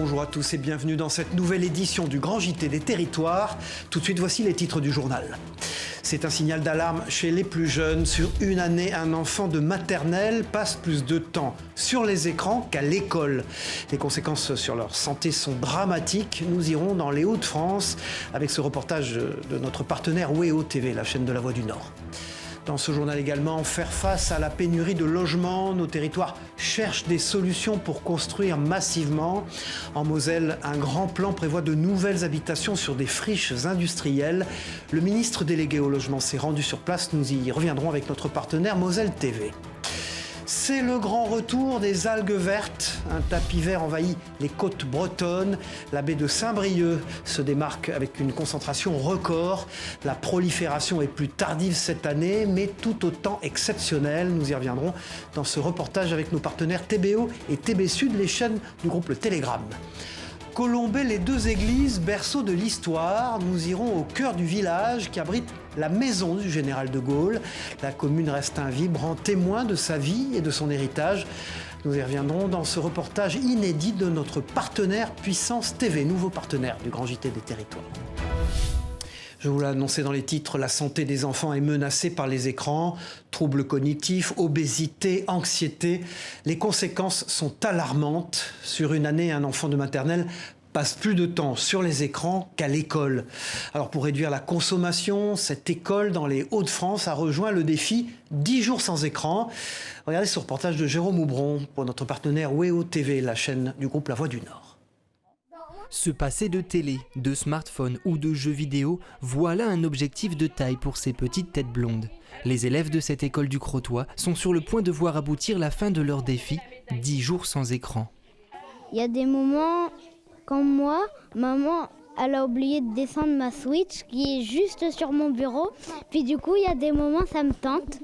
bonjour à tous et bienvenue dans cette nouvelle édition du Grand JT des Territoires. Tout de suite, voici les titres du journal. C'est un signal d'alarme chez les plus jeunes. Sur une année, un enfant de maternelle passe plus de temps sur les écrans qu'à l'école. Les conséquences sur leur santé sont dramatiques. Nous irons dans les Hauts-de-France avec ce reportage de notre partenaire WEO TV, la chaîne de la Voix du Nord. Dans ce journal également, faire face à la pénurie de logements, nos territoires cherchent des solutions pour construire massivement. En Moselle, un grand plan prévoit de nouvelles habitations sur des friches industrielles. Le ministre délégué au logement s'est rendu sur place. Nous y reviendrons avec notre partenaire Moselle TV. C'est le grand retour des algues vertes. Un tapis vert envahit les côtes bretonnes. La baie de Saint-Brieuc se démarque avec une concentration record. La prolifération est plus tardive cette année, mais tout autant exceptionnelle. Nous y reviendrons dans ce reportage avec nos partenaires TBO et TB Sud, les chaînes du groupe Le Télégramme. Colombey, les deux églises, berceau de l'histoire. Nous irons au cœur du village qui abrite la maison du général de Gaulle. La commune reste un vibrant témoin de sa vie et de son héritage. Nous y reviendrons dans ce reportage inédit de notre partenaire Puissance TV, nouveau partenaire du Grand JT des Territoires. Je vous l'ai annoncé dans les titres, la santé des enfants est menacée par les écrans. Troubles cognitifs, obésité, anxiété. Les conséquences sont alarmantes. Sur une année, un enfant de maternelle passe plus de temps sur les écrans qu'à l'école. Alors pour réduire la consommation, cette école dans les Hauts-de-France a rejoint le défi 10 jours sans écran. Regardez ce reportage de Jérôme Houbron pour notre partenaire WEO TV, la chaîne du groupe La Voix du Nord. Se passer de télé, de smartphone ou de jeux vidéo, voilà un objectif de taille pour ces petites têtes blondes. Les élèves de cette école du Crotoy sont sur le point de voir aboutir la fin de leur défi, 10 jours sans écran. Il y a des moments, comme moi, maman, elle a oublié de descendre ma Switch qui est juste sur mon bureau. Puis du coup, il y a des moments, ça me tente.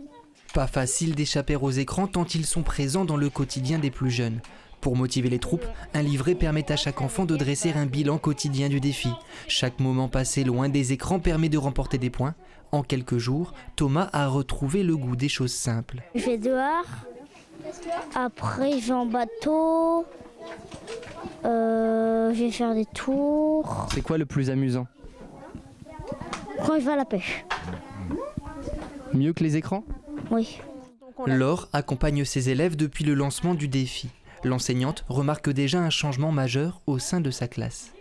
Pas facile d'échapper aux écrans tant ils sont présents dans le quotidien des plus jeunes. Pour motiver les troupes, un livret permet à chaque enfant de dresser un bilan quotidien du défi. Chaque moment passé loin des écrans permet de remporter des points. En quelques jours, Thomas a retrouvé le goût des choses simples. Je vais dehors, après je vais en bateau, je vais faire des tours. C'est quoi le plus amusant? Quand je vais à la pêche. Mieux que les écrans? Oui. Laure accompagne ses élèves depuis le lancement du défi. L'enseignante remarque déjà un changement majeur au sein de sa classe.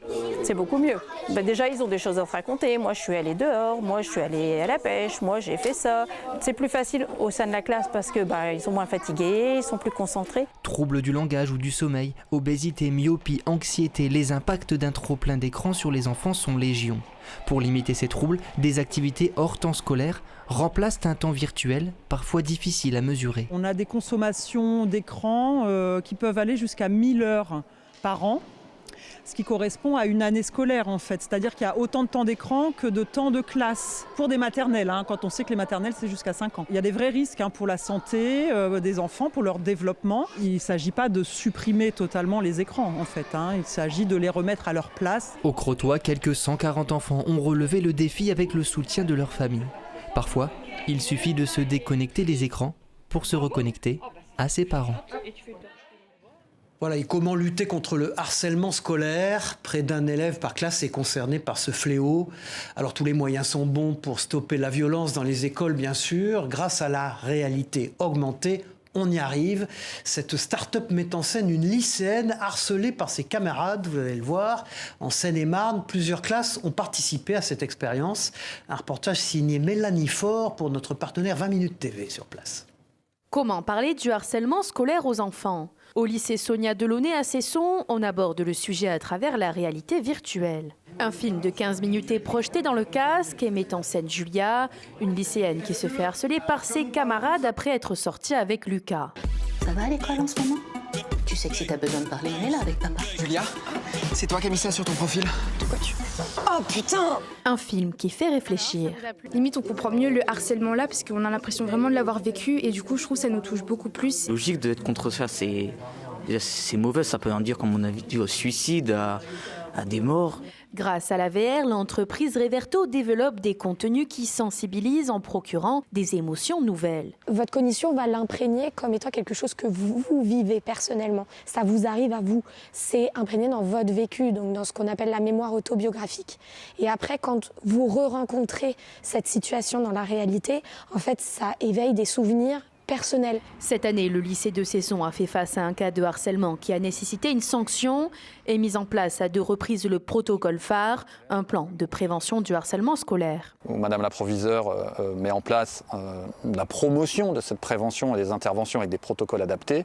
C'est beaucoup mieux. Déjà, ils ont des choses à se raconter. Moi, je suis allée dehors, moi, je suis allée à la pêche, moi, j'ai fait ça. C'est plus facile au sein de la classe parce que ils sont moins fatigués, ils sont plus concentrés. Troubles du langage ou du sommeil, obésité, myopie, anxiété, les impacts d'un trop-plein d'écran sur les enfants sont légion. Pour limiter ces troubles, des activités hors temps scolaire remplacent un temps virtuel, parfois difficile à mesurer. On a des consommations d'écran qui peuvent aller jusqu'à 1000 heures par an, ce qui correspond à une année scolaire en fait. C'est-à-dire qu'il y a autant de temps d'écran que de temps de classe pour des maternelles, quand on sait que les maternelles c'est jusqu'à 5 ans. Il y a des vrais risques pour la santé des enfants, pour leur développement. Il ne s'agit pas de supprimer totalement les écrans en fait, il s'agit de les remettre à leur place. Au Crotoy, quelques 140 enfants ont relevé le défi avec le soutien de leur famille. Parfois, il suffit de se déconnecter des écrans pour se reconnecter à ses parents. Voilà, et comment lutter contre le harcèlement scolaire? Près d'un élève par classe est concerné par ce fléau. Alors tous les moyens sont bons pour stopper la violence dans les écoles, bien sûr. Grâce à la réalité augmentée, on y arrive. Cette start-up met en scène une lycéenne harcelée par ses camarades, vous allez le voir. En Seine-et-Marne, plusieurs classes ont participé à cette expérience. Un reportage signé Mélanie Faure pour notre partenaire 20 minutes TV sur place. Comment parler du harcèlement scolaire aux enfants? Au lycée Sonia Delaunay à Cesson, on aborde le sujet à travers la réalité virtuelle. Un film de 15 minutes est projeté dans le casque et met en scène Julia, une lycéenne qui se fait harceler par ses camarades après être sortie avec Lucas. Ça va à l'école en ce moment? Tu sais que si t'as besoin de parler, on est là avec papa. Julia, c'est toi qui as mis ça sur ton profil? De quoi tu... Oh putain! Un film qui fait réfléchir. Limite, on comprend mieux le harcèlement là, parce qu'on a l'impression vraiment de l'avoir vécu, et du coup, je trouve que ça nous touche beaucoup plus. Logique d'être contre ça, c'est mauvais, ça peut en dire, comme on a dit, au suicide, à des morts. Grâce à la VR, l'entreprise Reverto développe des contenus qui sensibilisent en procurant des émotions nouvelles. Votre cognition va l'imprégner comme étant quelque chose que vous vivez personnellement. Ça vous arrive à vous. C'est imprégné dans votre vécu, donc dans ce qu'on appelle la mémoire autobiographique. Et après, quand vous re-rencontrez cette situation dans la réalité, en fait, ça éveille des souvenirs personnel. Cette année, le lycée de Cesson a fait face à un cas de harcèlement qui a nécessité une sanction et mis en place à 2 reprises le protocole phare, un plan de prévention du harcèlement scolaire. Madame la proviseure met en place la promotion de cette prévention et des interventions avec des protocoles adaptés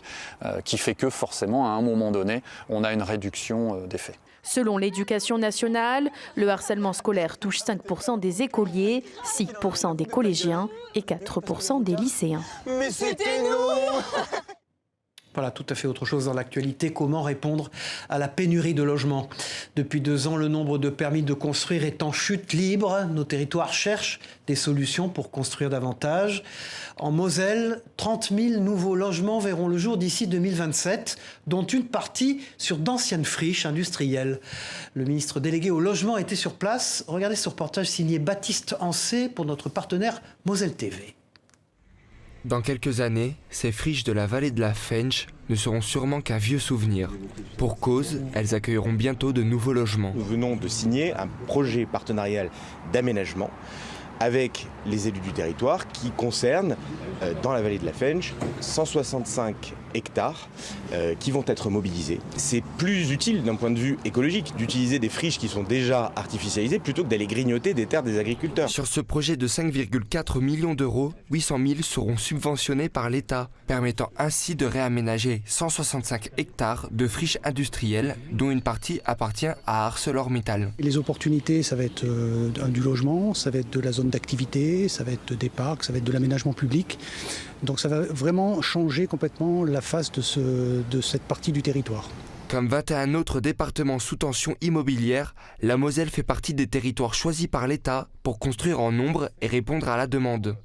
qui fait que forcément, à un moment donné, on a une réduction des faits. Selon l'Éducation nationale, le harcèlement scolaire touche 5% des écoliers, 6% des collégiens et 4% des lycéens. Mais c'était nous! Voilà, tout à fait autre chose dans l'actualité. Comment répondre à la pénurie de logements? Depuis 2 ans, le nombre de permis de construire est en chute libre. Nos territoires cherchent des solutions pour construire davantage. En Moselle, 30 000 nouveaux logements verront le jour d'ici 2027, dont une partie sur d'anciennes friches industrielles. Le ministre délégué au logement était sur place. Regardez ce reportage signé Baptiste Ancet pour notre partenaire Moselle TV. Dans quelques années, ces friches de la vallée de la Fensch ne seront sûrement qu'un vieux souvenir. Pour cause, elles accueilleront bientôt de nouveaux logements. Nous venons de signer un projet partenarial d'aménagement avec les élus du territoire qui concerne, dans la vallée de la Fensch, 165 hectares qui vont être mobilisés. C'est plus utile d'un point de vue écologique d'utiliser des friches qui sont déjà artificialisées plutôt que d'aller grignoter des terres des agriculteurs. Sur ce projet de 5,4 millions d'euros, 800 000 seront subventionnés par l'État, permettant ainsi de réaménager 165 hectares de friches industrielles, dont une partie appartient à ArcelorMittal. Les opportunités, ça va être du logement, ça va être de la zone d'activité, ça va être des parcs, ça va être de l'aménagement public. Donc ça va vraiment changer complètement la face de cette partie du territoire. Comme 21 autres départements sous tension immobilière, la Moselle fait partie des territoires choisis par l'État pour construire en nombre et répondre à la demande.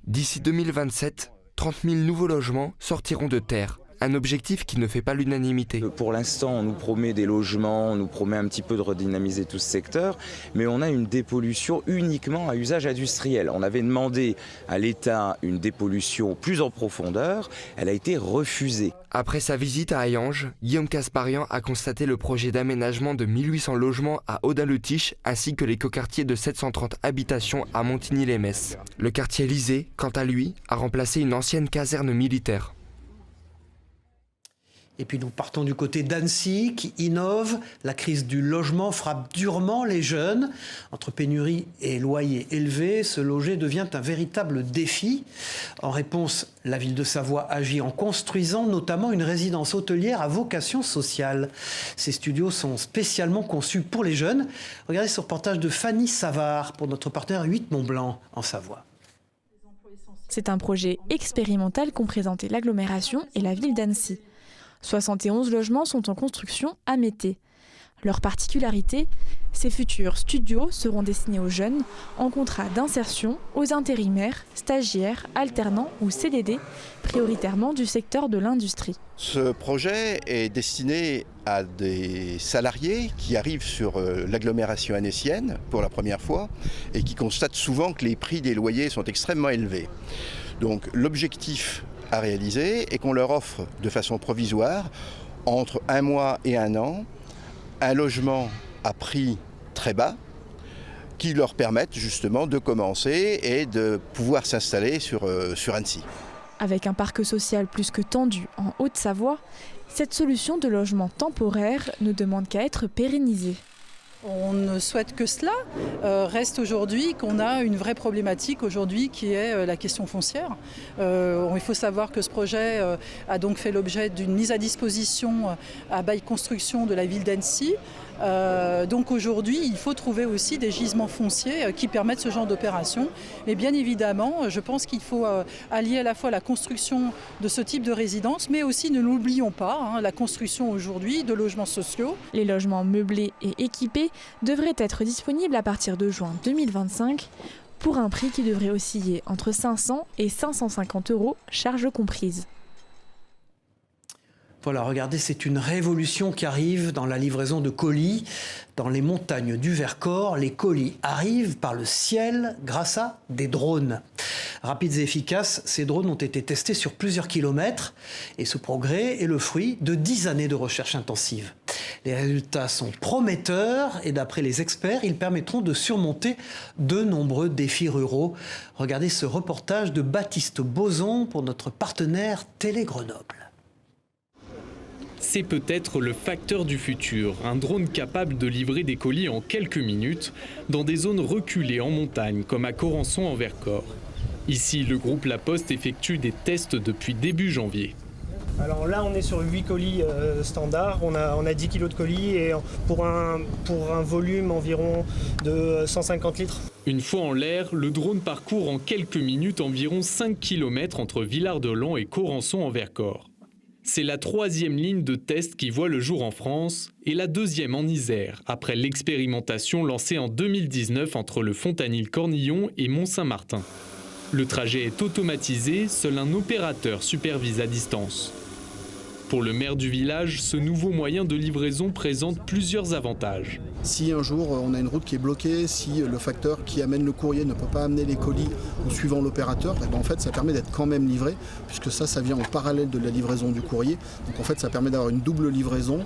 D'ici 2027, 30 000 nouveaux logements sortiront de terre. Un objectif qui ne fait pas l'unanimité. Pour l'instant, on nous promet des logements, on nous promet un petit peu de redynamiser tout ce secteur, mais on a une dépollution uniquement à usage industriel. On avait demandé à l'État une dépollution plus en profondeur, elle a été refusée. Après sa visite à Hayange, Guillaume Casparian a constaté le projet d'aménagement de 1800 logements à Audun-le-Tiche ainsi que l'écoquartier de 730 habitations à Montigny-les-Metz. Le quartier Lysée, quant à lui, a remplacé une ancienne caserne militaire. Et puis nous partons du côté d'Annecy qui innove. La crise du logement frappe durement les jeunes. Entre pénurie et loyers élevés, se loger devient un véritable défi. En réponse, la ville de Savoie agit en construisant notamment une résidence hôtelière à vocation sociale. Ces studios sont spécialement conçus pour les jeunes. Regardez ce reportage de Fanny Savard pour notre partenaire 8 Mont-Blanc en Savoie. C'est un projet expérimental qu'ont présenté l'agglomération et la ville d'Annecy. 71 logements sont en construction à Mété. Leur particularité, ces futurs studios seront destinés aux jeunes en contrat d'insertion, aux intérimaires, stagiaires, alternants ou CDD, prioritairement du secteur de l'industrie. Ce projet est destiné à des salariés qui arrivent sur l'agglomération annécienne pour la première fois et qui constatent souvent que les prix des loyers sont extrêmement élevés. Donc l'objectif à réaliser et qu'on leur offre de façon provisoire, entre 1 mois et 1 an, un logement à prix très bas qui leur permettent justement de commencer et de pouvoir s'installer sur Annecy. Avec un parc social plus que tendu en Haute-Savoie, cette solution de logement temporaire ne demande qu'à être pérennisée. On ne souhaite que cela. Reste aujourd'hui qu'on a une vraie problématique aujourd'hui qui est la question foncière. Il faut savoir que ce projet a donc fait l'objet d'une mise à disposition à bail construction de la ville d'Annecy. Donc aujourd'hui, il faut trouver aussi des gisements fonciers qui permettent ce genre d'opération. Mais bien évidemment, je pense qu'il faut allier à la fois la construction de ce type de résidence, mais aussi, ne l'oublions pas, la construction aujourd'hui de logements sociaux. Les logements meublés et équipés devraient être disponibles à partir de juin 2025 pour un prix qui devrait osciller entre 500 et 550 €, charges comprises. Voilà, regardez, c'est une révolution qui arrive dans la livraison de colis. Dans les montagnes du Vercors, les colis arrivent par le ciel grâce à des drones. Rapides et efficaces, ces drones ont été testés sur plusieurs kilomètres et ce progrès est le fruit de 10 années de recherche intensive. Les résultats sont prometteurs et d'après les experts, ils permettront de surmonter de nombreux défis ruraux. Regardez ce reportage de Baptiste Boson pour notre partenaire Télé Grenoble. C'est peut-être le facteur du futur, un drone capable de livrer des colis en quelques minutes dans des zones reculées en montagne comme à Corançon en Vercors. Ici, le groupe La Poste effectue des tests depuis début janvier. Alors là, on est sur 8 colis standards, on a 10 kg de colis et pour un volume environ de 150 litres. Une fois en l'air, le drone parcourt en quelques minutes environ 5 km entre Villard-de-Lans et Corançon en Vercors. C'est la 3e ligne de test qui voit le jour en France et la 2e en Isère, après l'expérimentation lancée en 2019 entre le Fontanil-Cornillon et Mont-Saint-Martin. Le trajet est automatisé, seul un opérateur supervise à distance. Pour le maire du village, ce nouveau moyen de livraison présente plusieurs avantages. Si un jour on a une route qui est bloquée, si le facteur qui amène le courrier ne peut pas amener les colis ou suivant l'opérateur, et ben en fait ça permet d'être quand même livré, puisque ça vient en parallèle de la livraison du courrier. Donc en fait ça permet d'avoir une double livraison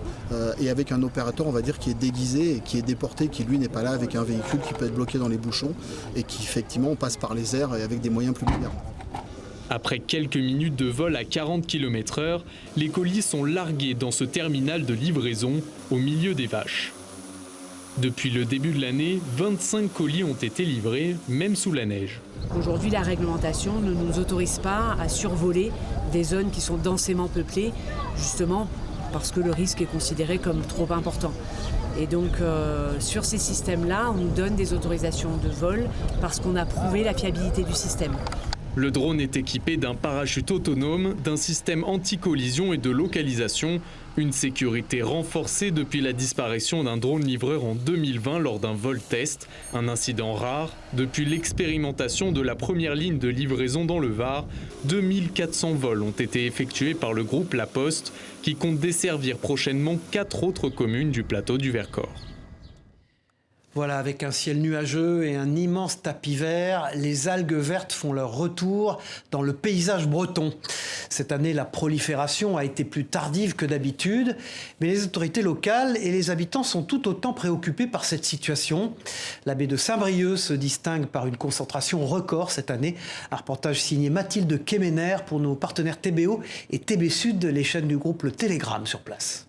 et avec un opérateur on va dire qui est déguisé et qui est déporté, qui lui n'est pas là avec un véhicule qui peut être bloqué dans les bouchons et qui effectivement passe par les airs et avec des moyens plus modernes. Après quelques minutes de vol à 40 km/h, les colis sont largués dans ce terminal de livraison au milieu des vaches. Depuis le début de l'année, 25 colis ont été livrés, même sous la neige. Aujourd'hui, la réglementation ne nous autorise pas à survoler des zones qui sont densément peuplées, justement parce que le risque est considéré comme trop important. Et donc, sur ces systèmes-là, on nous donne des autorisations de vol parce qu'on a prouvé la fiabilité du système. Le drone est équipé d'un parachute autonome, d'un système anti-collision et de localisation. Une sécurité renforcée depuis la disparition d'un drone livreur en 2020 lors d'un vol test. Un incident rare. Depuis l'expérimentation de la première ligne de livraison dans le Var, 2400 vols ont été effectués par le groupe La Poste, qui compte desservir prochainement 4 autres communes du plateau du Vercors. Voilà, avec un ciel nuageux et un immense tapis vert, les algues vertes font leur retour dans le paysage breton. Cette année, la prolifération a été plus tardive que d'habitude, mais les autorités locales et les habitants sont tout autant préoccupés par cette situation. La baie de Saint-Brieuc se distingue par une concentration record cette année. Un reportage signé Mathilde Kemener pour nos partenaires TBO et TB Sud, les chaînes du groupe Le Télégramme sur place.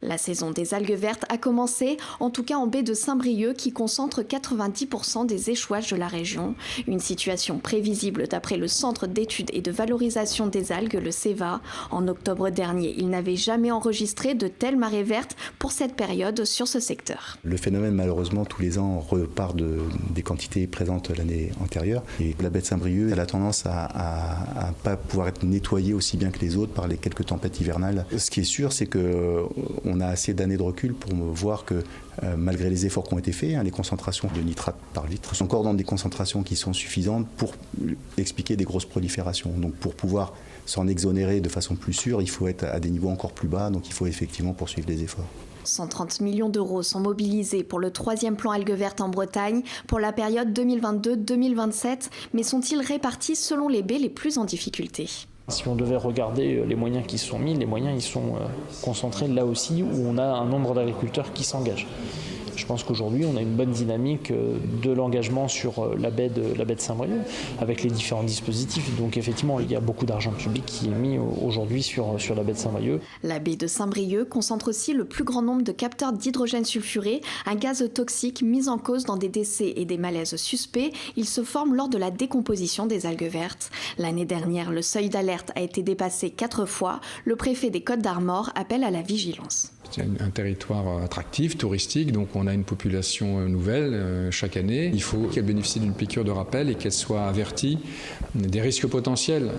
La saison des algues vertes a commencé, en tout cas en baie de Saint-Brieuc, qui concentre 90% des échouages de la région. Une situation prévisible d'après le Centre d'études et de valorisation des algues, le CEVA. En octobre dernier, il n'avait jamais enregistré de telles marées vertes pour cette période sur ce secteur. Le phénomène, malheureusement, tous les ans repart des quantités présentes l'année antérieure. Et la baie de Saint-Brieuc, elle a tendance à pas pouvoir être nettoyée aussi bien que les autres par les quelques tempêtes hivernales. Ce qui est sûr, c'est qu'on a assez d'années de recul pour voir que malgré les efforts qui ont été faits, les concentrations de nitrate par litre sont encore dans des concentrations qui sont suffisantes pour expliquer des grosses proliférations. Donc pour pouvoir s'en exonérer de façon plus sûre, il faut être à des niveaux encore plus bas, donc il faut effectivement poursuivre les efforts. 130 millions d'euros sont mobilisés pour le 3e plan algues vertes en Bretagne pour la période 2022-2027, mais sont-ils répartis selon les baies les plus en difficulté ? Si on devait regarder les moyens qui sont mis, les moyens ils sont concentrés là aussi où on a un nombre d'agriculteurs qui s'engagent. Je pense qu'aujourd'hui, on a une bonne dynamique de l'engagement sur la baie de Saint-Brieuc avec les différents dispositifs. Donc effectivement, il y a beaucoup d'argent public qui est mis aujourd'hui sur la baie de Saint-Brieuc. La baie de Saint-Brieuc concentre aussi le plus grand nombre de capteurs d'hydrogène sulfuré, un gaz toxique mis en cause dans des décès et des malaises suspects. Il se forme lors de la décomposition des algues vertes. L'année dernière, le seuil d'alerte a été dépassé 4 fois. Le préfet des Côtes-d'Armor appelle à la vigilance. C'est un territoire attractif, touristique, donc on a une population nouvelle chaque année. Il faut qu'elle bénéficie d'une piqûre de rappel et qu'elle soit avertie des risques potentiels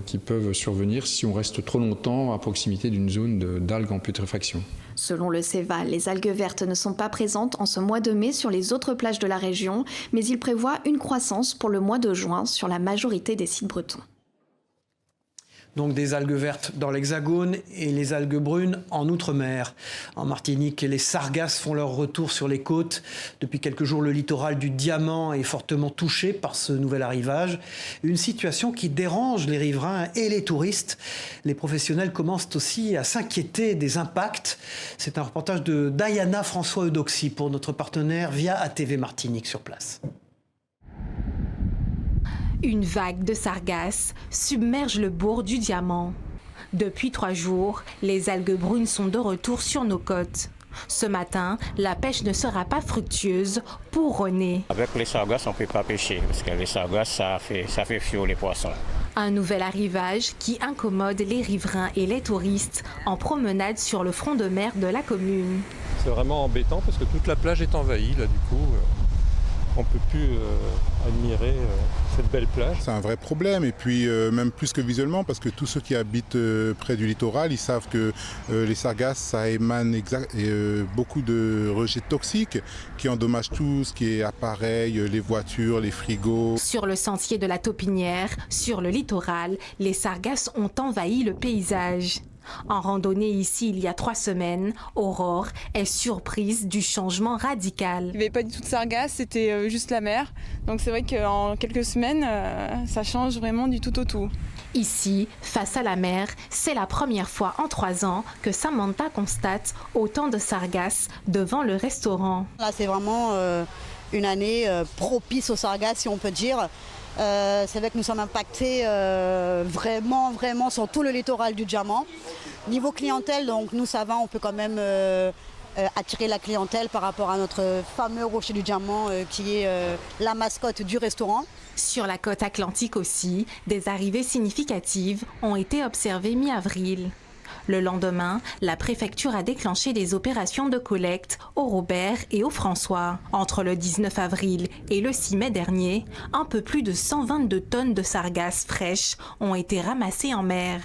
qui peuvent survenir si on reste trop longtemps à proximité d'une zone d'algues en putréfaction. Selon le CEVA, les algues vertes ne sont pas présentes en ce mois de mai sur les autres plages de la région, mais il prévoit une croissance pour le mois de juin sur la majorité des sites bretons. Donc des algues vertes dans l'Hexagone et les algues brunes en Outre-mer. En Martinique, les sargasses font leur retour sur les côtes. Depuis quelques jours, le littoral du Diamant est fortement touché par ce nouvel arrivage. Une situation qui dérange les riverains et les touristes. Les professionnels commencent aussi à s'inquiéter des impacts. C'est un reportage de Diana François-Eudoxy pour notre partenaire via ATV Martinique sur place. Une vague de sargasses submerge le bourg du Diamant. Depuis 3 jours, les algues brunes sont de retour sur nos côtes. Ce matin, la pêche ne sera pas fructueuse pour René. Avec les sargasses, on ne peut pas pêcher parce que les sargasses, ça fait fuir les poissons. Un nouvel arrivage qui incommode les riverains et les touristes en promenade sur le front de mer de la commune. C'est vraiment embêtant parce que toute la plage est envahie là du coup. On ne peut plus admirer cette belle plage. C'est un vrai problème et puis même plus que visuellement parce que tous ceux qui habitent près du littoral, ils savent que les sargasses, ça émane beaucoup de rejets toxiques qui endommagent tout ce qui est appareil, les voitures, les frigos. Sur le sentier de la Taupinière, sur le littoral, les sargasses ont envahi le paysage. En randonnée ici il y a 3 semaines, Aurore est surprise du changement radical. Il n'y avait pas du tout de sargasses, c'était juste la mer. Donc c'est vrai qu'en quelques semaines, ça change vraiment du tout au tout. Ici, face à la mer, c'est la première fois en 3 ans que Samantha constate autant de sargasses devant le restaurant. Là, c'est vraiment une année propice aux sargasses, si on peut dire. C'est vrai que nous sommes impactés vraiment sur tout le littoral du Diamant. Niveau clientèle, donc nous ça va, on peut quand même attirer la clientèle par rapport à notre fameux rocher du Diamant qui est la mascotte du restaurant. Sur la côte atlantique aussi, des arrivées significatives ont été observées mi-avril. Le lendemain, la préfecture a déclenché des opérations de collecte au Robert et au François. Entre le 19 avril et le 6 mai dernier, un peu plus de 122 tonnes de sargasses fraîches ont été ramassées en mer.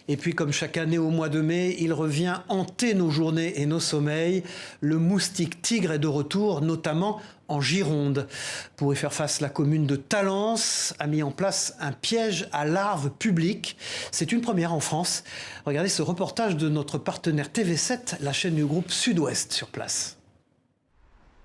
Et puis, comme chaque année au mois de mai, il revient hanter nos journées et nos sommeils. Le moustique tigre est de retour, notamment en Gironde. Pour y faire face, la commune de Talence a mis en place un piège à larves public. C'est une première en France. Regardez ce reportage de notre partenaire TV7, la chaîne du groupe Sud-Ouest sur place.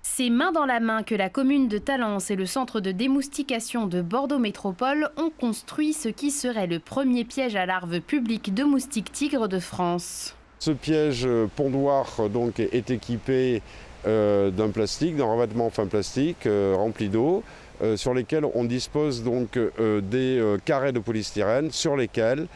C'est main dans la main que la commune de Talence et le centre de démoustication de Bordeaux Métropole ont construit ce qui serait le premier piège à larves public de moustiques tigres de France. Ce piège pondoir donc, est équipé d'un plastique, d'un revêtement en fin plastique rempli d'eau, sur lesquels on dispose donc des carrés de polystyrène sur lesquels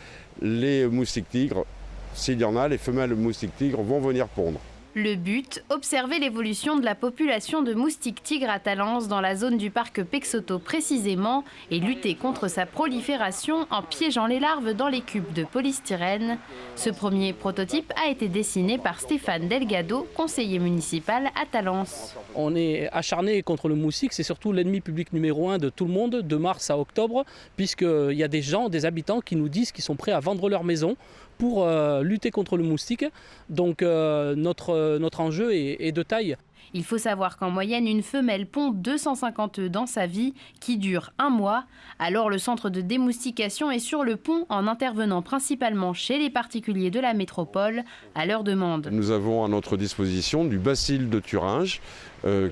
les moustiques tigres, s'il y en a, les femelles moustiques tigres vont venir pondre. Le but, observer l'évolution de la population de moustiques tigres à Talence dans la zone du parc Pexoto précisément et lutter contre sa prolifération en piégeant les larves dans les cubes de polystyrène. Ce premier prototype a été dessiné par Stéphane Delgado, conseiller municipal à Talence. On est acharné contre le moustique, c'est surtout l'ennemi public numéro 1 de tout le monde, de mars à octobre, puisqu'il y a des gens, des habitants qui nous disent qu'ils sont prêts à vendre leur maison pour lutter contre le moustique. Donc notre enjeu est de taille. Il faut savoir qu'en moyenne, une femelle pond 250 œufs dans sa vie, qui dure 1 mois. Alors le centre de démoustication est sur le pont en intervenant principalement chez les particuliers de la métropole à leur demande. Nous avons à notre disposition du bacille de Thuringe,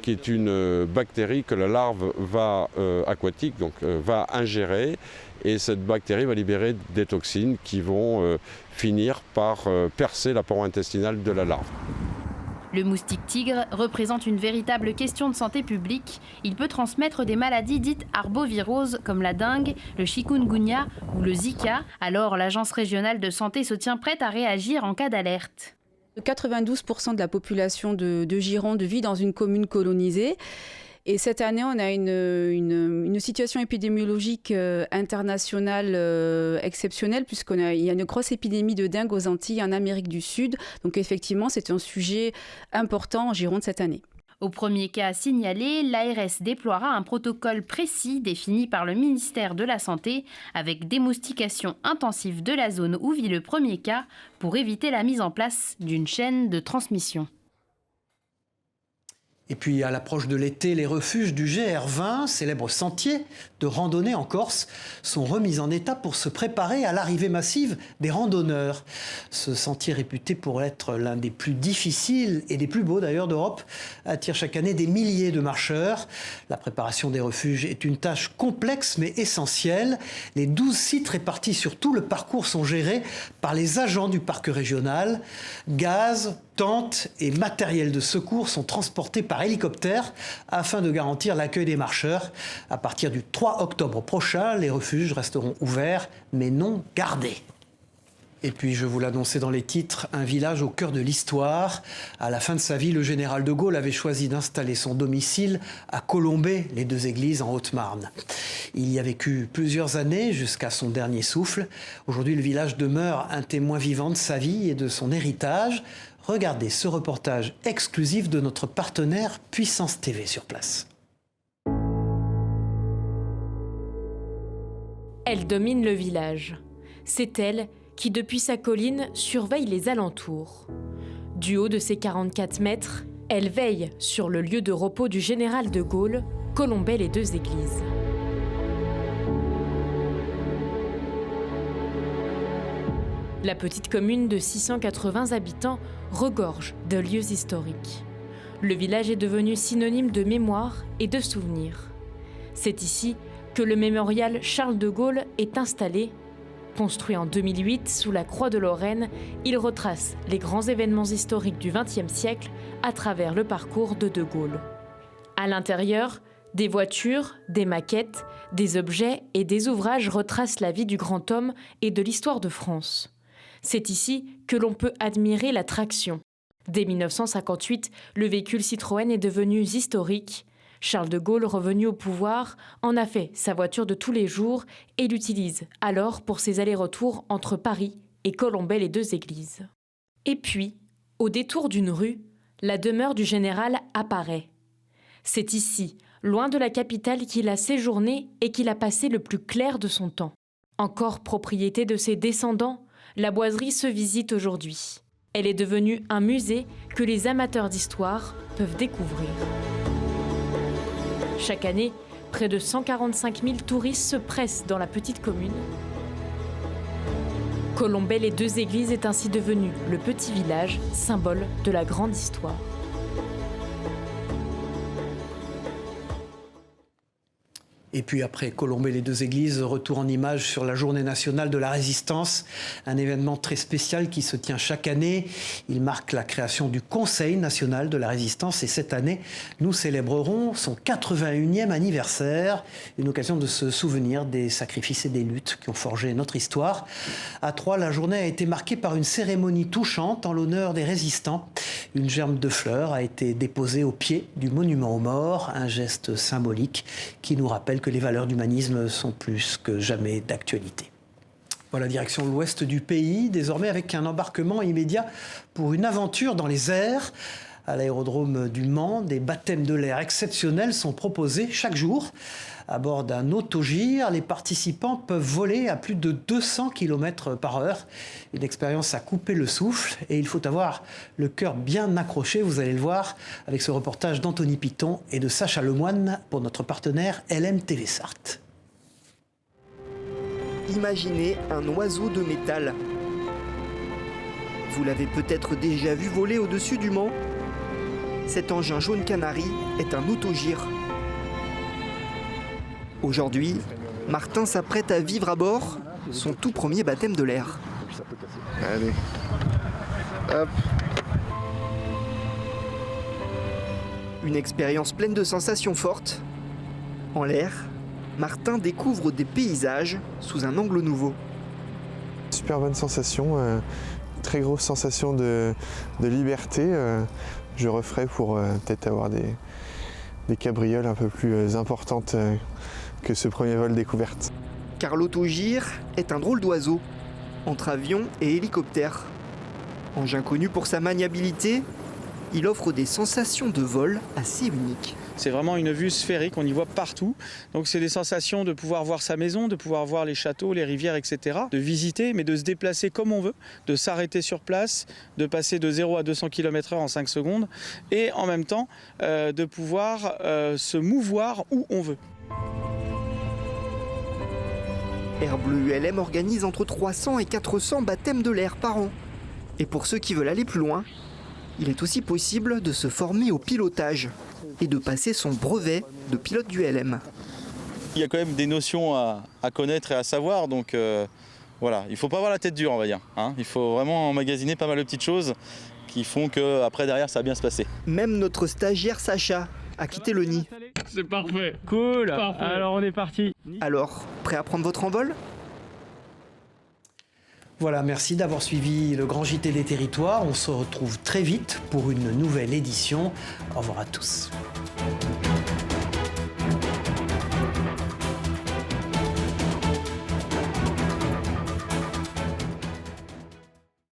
qui est une bactérie que la larve aquatique va ingérer. Et cette bactérie va libérer des toxines qui vont finir par percer la paroi intestinale de la larve. Le moustique tigre représente une véritable question de santé publique. Il peut transmettre des maladies dites arboviroses comme la dengue, le chikungunya ou le Zika. Alors l'agence régionale de santé se tient prête à réagir en cas d'alerte. 92% de la population de Gironde vit dans une commune colonisée. Et cette année, on a une situation épidémiologique internationale exceptionnelle, puisqu'il y a une grosse épidémie de dengue aux Antilles, en Amérique du Sud. Donc effectivement, c'est un sujet important en Gironde cette année. Au premier cas signalé, l'ARS déploiera un protocole précis défini par le ministère de la Santé avec démoustication intensive de la zone où vit le premier cas pour éviter la mise en place d'une chaîne de transmission. Et puis à l'approche de l'été, les refuges du GR20, célèbre sentier de randonnée en Corse, sont remis en état pour se préparer à l'arrivée massive des randonneurs. Ce sentier réputé pour être l'un des plus difficiles et des plus beaux d'ailleurs d'Europe attire chaque année des milliers de marcheurs. La préparation des refuges est une tâche complexe mais essentielle. Les 12 sites répartis sur tout le parcours sont gérés par les agents du parc régional. Gaz, tentes et matériel de secours sont transportés par hélicoptère afin de garantir l'accueil des marcheurs. À partir du 3 octobre prochain, les refuges resteront ouverts mais non gardés. Et puis, je vous l'annonçais dans les titres, un village au cœur de l'histoire. À la fin de sa vie, le général de Gaulle avait choisi d'installer son domicile à Colombey-les-Deux-Églises en Haute-Marne. Il y a vécu plusieurs années jusqu'à son dernier souffle. Aujourd'hui, le village demeure un témoin vivant de sa vie et de son héritage. Regardez ce reportage exclusif de notre partenaire Puissance TV sur place. Elle domine le village. C'est elle qui, depuis sa colline, surveille les alentours. Du haut de ses 44 mètres, elle veille sur le lieu de repos du général de Gaulle, Colombey-les-Deux-Églises. La petite commune de 680 habitants regorge de lieux historiques. Le village est devenu synonyme de mémoire et de souvenirs. C'est ici que le mémorial Charles de Gaulle est installé. Construit en 2008 sous la Croix de Lorraine, il retrace les grands événements historiques du XXe siècle à travers le parcours de De Gaulle. À l'intérieur, des voitures, des maquettes, des objets et des ouvrages retracent la vie du grand homme et de l'histoire de France. C'est ici que l'on peut admirer la traction. Dès 1958, le véhicule Citroën est devenu historique. Charles de Gaulle, revenu au pouvoir, en a fait sa voiture de tous les jours et l'utilise alors pour ses allers-retours entre Paris et Colombey-les-Deux-Églises. Et puis, au détour d'une rue, la demeure du général apparaît. C'est ici, loin de la capitale, qu'il a séjourné et qu'il a passé le plus clair de son temps. Encore propriété de ses descendants, la boiserie se visite aujourd'hui. Elle est devenue un musée que les amateurs d'histoire peuvent découvrir. Chaque année, près de 145 000 touristes se pressent dans la petite commune. Colombey-les-Deux-Églises est ainsi devenu le petit village, symbole de la grande histoire. Et puis après Colombey-les-Deux-Églises, retour en images sur la Journée nationale de la résistance, un événement très spécial qui se tient chaque année. Il marque la création du Conseil national de la résistance et cette année, nous célébrerons son 81e anniversaire, une occasion de se souvenir des sacrifices et des luttes qui ont forgé notre histoire. À Troyes, la journée a été marquée par une cérémonie touchante en l'honneur des résistants. Une gerbe de fleurs a été déposée au pied du monument aux morts, un geste symbolique qui nous rappelle que les valeurs d'humanisme sont plus que jamais d'actualité. Voilà, direction l'ouest du pays, désormais avec un embarquement immédiat pour une aventure dans les airs. À l'aérodrome du Mans, des baptêmes de l'air exceptionnels sont proposés chaque jour. À bord d'un autogire, les participants peuvent voler à plus de 200 km/h. Une expérience à couper le souffle et il faut avoir le cœur bien accroché, vous allez le voir, avec ce reportage d'Anthony Piton et de Sacha Lemoine pour notre partenaire LMTV Sarthe. Imaginez un oiseau de métal. Vous l'avez peut-être déjà vu voler au-dessus du Mans. Cet engin jaune canari est un autogire. Aujourd'hui, Martin s'apprête à vivre à bord son tout premier baptême de l'air. Allez, hop. Une expérience pleine de sensations fortes. En l'air, Martin découvre des paysages sous un angle nouveau. Super bonne sensation, très grosse sensation de liberté. Je referai pour peut-être avoir des cabrioles un peu plus importantes que ce premier vol découverte. Car l'autogire est un drôle d'oiseau, entre avion et hélicoptère. Engin connu pour sa maniabilité, il offre des sensations de vol assez uniques. C'est vraiment une vue sphérique, on y voit partout. Donc c'est des sensations de pouvoir voir sa maison, de pouvoir voir les châteaux, les rivières, etc. De visiter, mais de se déplacer comme on veut, de s'arrêter sur place, de passer de 0 à 200 km/h en 5 secondes et en même temps de pouvoir se mouvoir où on veut. Air Bleu ULM organise entre 300 et 400 baptêmes de l'air par an. Et pour ceux qui veulent aller plus loin, il est aussi possible de se former au pilotage et de passer son brevet de pilote d'ULM. Il y a quand même des notions à connaître et à savoir, donc voilà, il ne faut pas avoir la tête dure, on va dire. Hein. Il faut vraiment emmagasiner pas mal de petites choses qui font qu'après, derrière, ça va bien se passer. Même notre stagiaire Sacha a quitté le nid. C'est parfait. Cool. Parfait. Alors on est parti. Alors, prêt à prendre votre envol ? Voilà, merci d'avoir suivi le Grand JT des Territoires. On se retrouve très vite pour une nouvelle édition. Au revoir à tous.